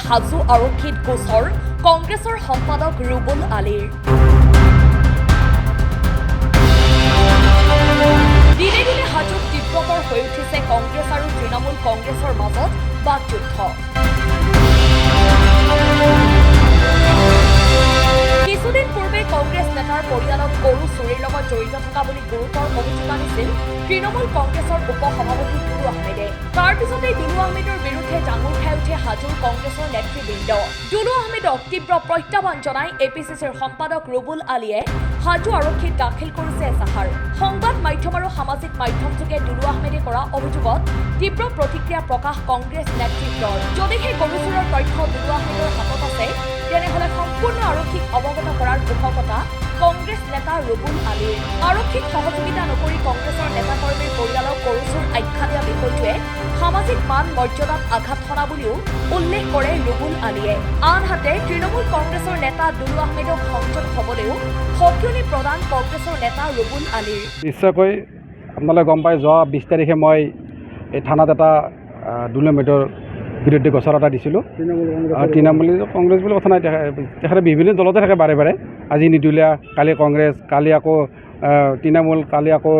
হাজো আৰক্ষীত গোচৰ কংগ্ৰেছৰ সম্পাদক ৰুবুল আলীৰ। দিনে দিনে হাজোত তীব্ৰতৰ হৈ উঠিছে কংগ্ৰেছ আৰু তৃণমূল কংগ্ৰেছৰ মাজত বাকযুদ্ধ। কিছুদিন পূৰ্বে কংগ্ৰেছ নেতাৰ পৰিয়ালক গৰু চুৰিৰ লগত জড়িত থকা বুলি গুৰুতৰ অভিযোগ আনিছিল তৃণমূল কংগ্ৰেছৰ উপ-সভাপতি দুলু আহমেদে। তাৰ পিছতেই দুলু আহমেদৰ বিৰুদ্ধে জাঙুৰ খাই উঠে হাজোৰ কংগ্ৰেছৰ নেতৃবৃন্দ। দুলু আহমেদক তীব্ৰ প্ৰত্যাহ্বান জনাই এপিচিচিৰ সম্পাদক ৰুবুল আলীয়ে হাজো আৰক্ষীত দাখিল কৰিছে এজাহাৰ। সংবাদ মাধ্যম আৰু সামাজিক মাধ্যমযোগে দুলু আহমেদে কৰা অভিযোগত তীব্ৰ প্ৰতিক্ৰিয়া প্ৰকাশ কংগ্ৰেছ নেতৃত্বৰ। যদিহে গৰু চুৰৰ তথ্য দুলু আহমেদৰ হাতত আছে তেনেহলে সম্পূৰ্ণ আৰক্ষীক অৱগত কৰাৰ পোষকতা কংগ্ৰেছ নেতা ৰুবুল আলীৰ। আৰক্ষীক সহযোগিতা নকৰি কংগ্ৰেছৰ নেতাকৰ্মীৰ পৰিয়ালক গৰু চুৰ আখ্যা দিয়া বিষয়টোৱে সামাজিক মান মৰ্যাদাত আঘাত সনা বুলিও উল্লেখ কৰে ৰুবুল আলীয়ে। আনহাতে তৃণমূল কংগ্ৰেছৰ নেতা দুলু আহমেদক সংযত হ'বলৈও সকিয়নি প্ৰদান কংগ্ৰেছৰ নেতা ৰুবুল আলীৰ। নিশ্চয়কৈ আপোনালোকে গম পাই যোৱা 20 তাৰিখে মই এই থানাত এটা দুলু আহমেদৰ বিৰুদ্ধে গোচৰ এটা দিছিলোঁ। তৃণমূল কংগ্ৰেছ বুলি কথা নাই, তেখেতে বিভিন্ন দলতে থাকে বাৰে বাৰে। আজি নিদুলীয়া, কালি কংগ্ৰেছ, কালি আকৌ তৃণমূল, কালি আকৌ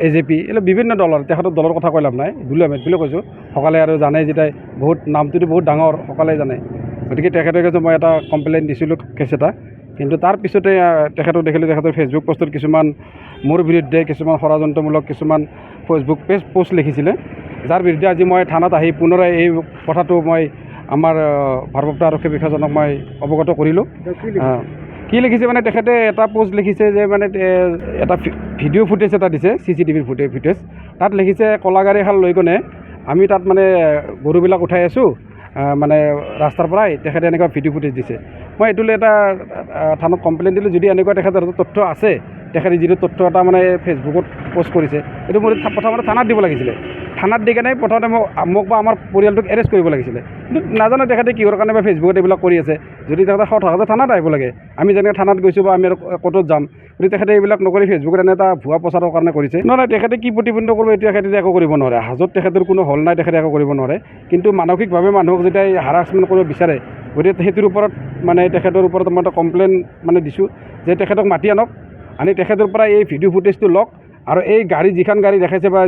AJP, এইবিলাক বিভিন্ন দলৰ। তেখেতৰ দলৰ কথা কৈ লাভ নাই, দুলু আহমেদ বুলি কৈছোঁ। সকলোৱে আৰু জানে যেতিয়া বহুত নামটোতো বহুত ডাঙৰ, সকলোৱে জানে। গতিকে তেখেতে কৈছোঁ মই এটা কমপ্লেইন দিছিলোঁ কেছ এটা, কিন্তু তাৰ পিছতে তেখেতক দেখিলোঁ তেখেতৰ ফেচবুক পোষ্টত কিছুমান মোৰ বিৰুদ্ধে কিছুমান ষড়যন্ত্ৰমূলক কিছুমান ফেচবুক পোষ্ট লিখিছিলে, যাৰ বিৰুদ্ধে আজি মই থানাত আহি পুনৰাই এই কথাটো মই আমাৰ ভাৰপ্ৰাপ্ত আৰক্ষী বিষয়াজনক মই অৱগত কৰিলোঁ। কি লিখিছে মানে তেখেতে এটা পোষ্ট লিখিছে যে মানে এটা ভিডিঅ' ফুটেজ এটা দিছে, CCTV ফুটেজ। তাত লিখিছে কলা গাড়ী এখন লৈ কিনে আমি তাত মানে গৰুবিলাক উঠাই আছোঁ মানে ৰাস্তাৰ পৰাই, তেখেতে এনেকুৱা ভিডিঅ' ফুটেজ দিছে। মই এইটোলৈ এটা থানাত কমপ্লেইন দিলোঁ। যদি এনেকুৱা তেখেতৰ তথ্য আছে, তেখেতে যিটো তথ্য এটা মানে ফেচবুকত পোষ্ট কৰিছে, এইটো মোৰ প্ৰথমতে থানাত দিব লাগিছিলে। থানাত দি কেনে প্ৰথমতে মোক বা আমাৰ পৰিয়ালটোক এৰেষ্ট কৰিব লাগিছিলে, কিন্তু নাজানো তেখেতে কিহৰ কাৰণে বা ফেচবুকত এইবিলাক কৰি আছে। যদি তেখেতে সৎ থানাত আহিব লাগে, আমি যেনেকৈ থানাত গৈছোঁ বা আমি আৰু কোৰ্টত যাম, গতিকে তেখেতে এইবিলাক নকৰি ফেচবুকত এনে এটা ভুৱা প্ৰচাৰৰ কাৰণে কৰিছে। নহয়, তেখেতে কি প্ৰতিবন্ধ কৰিব এইটো তেখেতে একো কৰিব নোৱাৰে। হাজত তেখেতৰ কোনো হল নাই, তেখেতে একো কৰিব নোৱাৰে। কিন্তু মানসিকভাৱে মানুহক যেতিয়া হাৰাছমেণ্ট কৰিব বিচাৰে, গতিকে সেইটোৰ ওপৰত মানে তেখেতৰ ওপৰত মই এটা কমপ্লেইন মানে দিছোঁ যে তেখেতক মাতি আনক, আনি তেখেতৰ পৰা এই ভিডিঅ' ফুটেজটো লওক, আৰু এই গাড়ী যিখন গাড়ী দেখাইছে বা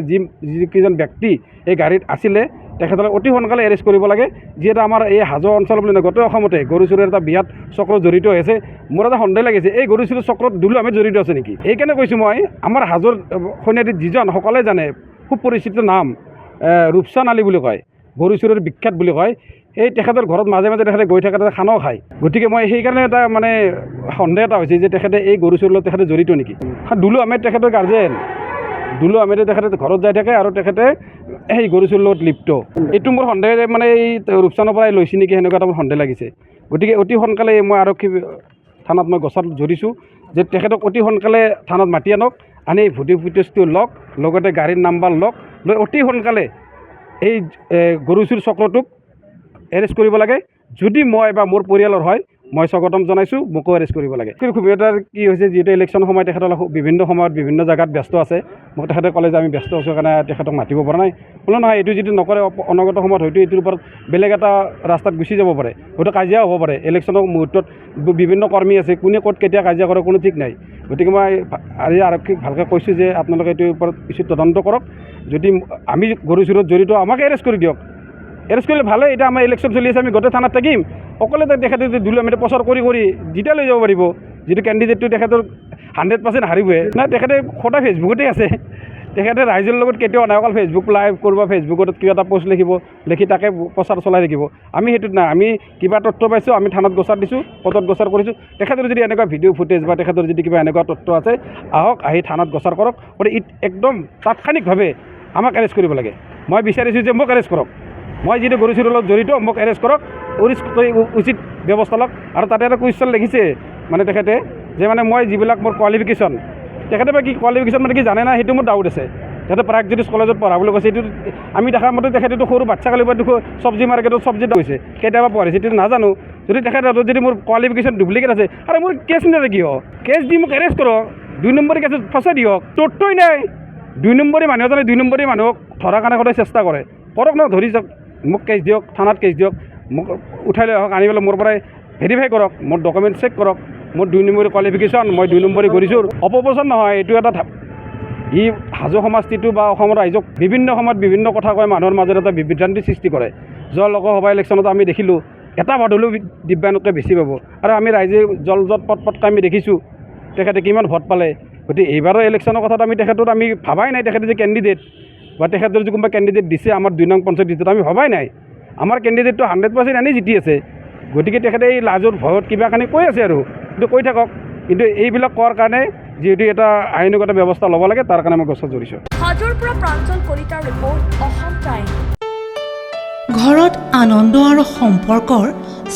যিকেইজন ব্যক্তি এই গাড়ীত আছিলে তেখেতলৈ অতি সোনকালে এৰেষ্ট কৰিব লাগে। যিহেতু আমাৰ এই হাজো অঞ্চল বুলি নহয়, গোটেই অসমতে গৰু চুৰৰ এটা বিৰাট চক্ৰ জড়িত হৈ আছে। মোৰ এটা সন্দেহ লাগিছে এই গৰু চুৰৰ চক্ৰত দুলু আহমেদ জড়িত আছে নেকি। এইকাৰণে কৈছোঁ মই, আমাৰ হাজোৰ সৈন্যাধিক যিজন সকলোৱে জানে খুব পৰিচিত নাম ৰূপচান আলী বুলি কয়, গৰু চুৰৰ বিখ্যাত বুলি কয়, এই তেখেতৰ ঘৰত মাজে মাজে তেখেতে গৈ থাকে, তাতে খানাও খায়। গতিকে মই সেইকাৰণে এটা মানে সন্দেহ এটা হৈছে যে তেখেতে এই গৰু চুৰৰ লগত তেখেতে জড়িত নেকি। দুলু আহমেদ তেখেতৰ গাৰ্জেন, দুলু আহমেদে তেখেতে ঘৰত যাই থাকে আৰু তেখেতে সেই গৰু চুৰৰ লগত লিপ্ত। এইটো মোৰ সন্দেহ মানে এই ৰূপচানৰ পৰাই লৈছে নেকি, সেনেকুৱা এটা মোৰ সন্দেহ লাগিছে। গতিকে অতি সোনকালে মই আৰক্ষী থানাত মই গোচৰ ধৰিছোঁ যে তেখেতক অতি সোনকালে থানাত মাতি আনক, আনি এই ভিডিঅ' ফুটেজটো লওক, লগতে গাড়ীৰ নাম্বাৰ লওক, লৈ অতি সোনকালে এই গৰু চুৰ চক্ৰটোক এৰেষ্ট কৰিব লাগে। যদি মই বা মোৰ পৰিয়ালৰ হয়, মই স্বাগতম জনাইছোঁ, মোকো এৰেষ্ট কৰিব লাগে। সুবিধাৰ কি হৈছে, যিহেতু ইলেকশ্যন সময় তেখেতৰ বিভিন্ন সময়ত বিভিন্ন জেগাত ব্যস্ত আছে, মোক তেখেতে ক'লে যে আমি ব্যস্ত আছোঁ কাৰণে তেখেতক মাতিব পৰা নাই। বোলো নহয়, এইটো যদি নকৰে অনাগত সময়ত হয়তো এইটোৰ ওপৰত বেলেগ এটা ৰাস্তাত গুচি যাব পাৰে, হয়তো কাজিয়া হ'ব পাৰে। ইলেকশ্যনৰ মুহূৰ্তত বিভিন্ন কৰ্মী আছে, কোনে ক'ত কেতিয়া কাজিয়া কৰে কোনো ঠিক নাই। গতিকে মই আৰক্ষীক ভালকৈ কৈছোঁ যে আপোনালোকে এইটোৰ ওপৰত কিছু তদন্ত কৰক। যদি আমি গৰু চুৰত জড়িত, আমাকে এৰেষ্ট কৰি দিয়ক। এৰেষ্ট কৰিলে ভালে। এতিয়া আমাৰ ইলেকশ্যন চলি আছে, আমি গোটেই থানাত থাকিম, অকলে তেখেতে দুলু আহমেদে প্ৰচাৰ কৰি জিতা লৈ যাব পাৰিব। যিটো কেণ্ডিডেটটো তেখেতৰ 100% হাৰিবই নাই, তেখেতে সদায় ফেচবুকতে আছে। তেখেতে ৰাইজৰ লগত কেতিয়াও নাই, অকল ফেচবুক লাইভ কৰিব, ফেচবুকত কিবা এটা পোষ্ট লিখি তাকে প্ৰচাৰ চলাই থাকিব। আমি সেইটোত নাই। আমি কিবা তথ্য পাইছোঁ, আমি থানাত গোচৰ দিছোঁ, কোৰ্টত গোচৰ কৰিছোঁ। তেখেতৰ যদি এনেকুৱা ভিডিঅ' ফুটেজ বা তেখেতৰ যদি কিবা এনেকুৱা তথ্য আছে, আহক, আহি থানাত গোচৰ কৰক। একদম তাৎক্ষণিকভাৱে আমাক এৰেষ্ট কৰিব লাগে। মই বিচাৰিছোঁ যে মোক এৰেষ্ট কৰক। মই যিটো গৰু চুৰৰ লগত জড়িত, মোক এৰেষ্ট কৰক, উচিত ব্যৱস্থা লওক। আৰু তাতে এটা কুৱেশ্যন লিখিছে মানে তেখেতে যে মানে মই যিবিলাক মোৰ কোৱালিফিকেশ্যন, তেখেতে বা কি কোৱালিফিকেশ্যন মানে কি জানে না, সেইটো মোৰ ডাউট আছে। তেখেতে প্ৰাগজ্যোতিষ কলেজত পঢ়া বুলি কৈছে। এইটো আমি দেখা মতে তেখেতেতো সৰু বাচ্চা কালিৰ পৰা দেখোঁ চব্জি মাৰ্কেটত চব্জি হৈছে, কেতিয়াবা পঢ়িছে এইটো নাজানো। যদি তেখেতৰ যদি মোৰ কোৱালিফিকেশ্যন ডুপ্লিকেট আছে, আৰু মোৰ কেছ নিদিয়ে কিয়, কেছ দি মোক এৰেষ্ট কৰক, 2 নম্বৰী কেছত ফচাই দিয়ক। তথ্যই নাই। 2 নম্বৰী মানুহ এজনে 2 নম্বৰী মানুহক ধৰাৰ কাৰণে সদায় চেষ্টা কৰে, কৰক ন, ধৰি যাওক, মোক কেছ দিয়ক, থানাত কেছ দিয়ক। মোক উঠাই লৈ আহক, আনি পেলাই মোৰ পৰাই ভেৰিফাই কৰক, মোৰ ডকুমেণ্ট চেক কৰক, মোৰ 2 নম্বৰী কোৱালিফিকেশ্যন, মই 2 নম্বৰী কৰিছোঁ। অপপ্ৰচাৰ নহয়, এইটো এটা ই হাজো সমষ্টিটো বা অসমৰ ৰাইজক বিভিন্ন সময়ত বিভিন্ন কথা কয়, মানুহৰ মাজত এটা বিভ্ৰান্তিৰ সৃষ্টি কৰে। যোৱা লোকসভা ইলেকশ্যনত আমি দেখিলোঁ এটা ভোট হ'লেও দিব্যাংগতকৈ বেছি পাব, আৰু আমি ৰাইজে জলজত পটকৈ আমি দেখিছোঁ তেখেতে কিমান ভোট পালে। গতিকে এইবাৰৰ ইলেকশ্যনৰ কথাত আমি ভাবাই নাই তেখেতে যে কেণ্ডিডেট বা তেখেতৰ যদি কোনোবা কেণ্ডিডেট দিছে আমাৰ 2 নং পঞ্চায়ত ডিষ্ট্ৰিক্টত, আমি ভবাই নাই। আমাৰ কেণ্ডিডেটটো 100% এনেই জিতি আছে। গতিকে তেখেতে এই লাজৰ ভয়ত কিবাখিনি কৈ আছে আৰু, কিন্তু কৈ থাকক। কিন্তু এইবিলাক কোৱাৰ কাৰণে যিহেতু এটা আইনগত ব্যৱস্থা ল'ব লাগে, তাৰ কাৰণে মই গছত জড়িছোঁ। হাজোৰ পৰা প্ৰাঞ্জল কলিতাৰ ৰিপৰ্ট, অসম টাইম। ঘৰত আনন্দ আৰু সম্পৰ্কৰ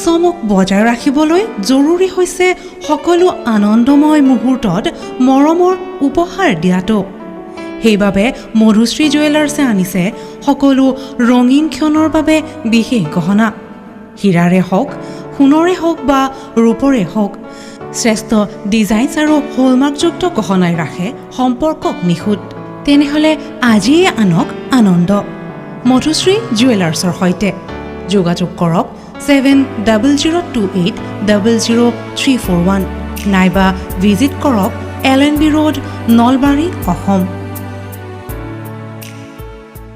চমক বজাই ৰাখিবলৈ জৰুৰী হৈছে সকলো আনন্দময় মুহূৰ্তত মৰমৰ উপহাৰ দিয়াটো। সেইবাবে মধুশ্ৰী জুৱেলাৰ্ছে আনিছে সকলো ৰঙীন ক্ষণৰ বাবে বিশেষ গহনা। হীৰাৰে হওক, সোণৰে হওক বা ৰূপৰে হওক, শ্ৰেষ্ঠ ডিজাইনছ আৰু হলমাৰ্কযুক্ত গহনাই ৰাখে সম্পৰ্কক নিখুঁত। তেনেহ'লে আজিয়েই আনক আনন্দ মধুশ্ৰী জুৱেলাৰ্ছৰ সৈতে। যোগাযোগ কৰক 7002800341 নাইবা ভিজিট কৰক LNB ৰোড, নলবাৰী, অসম।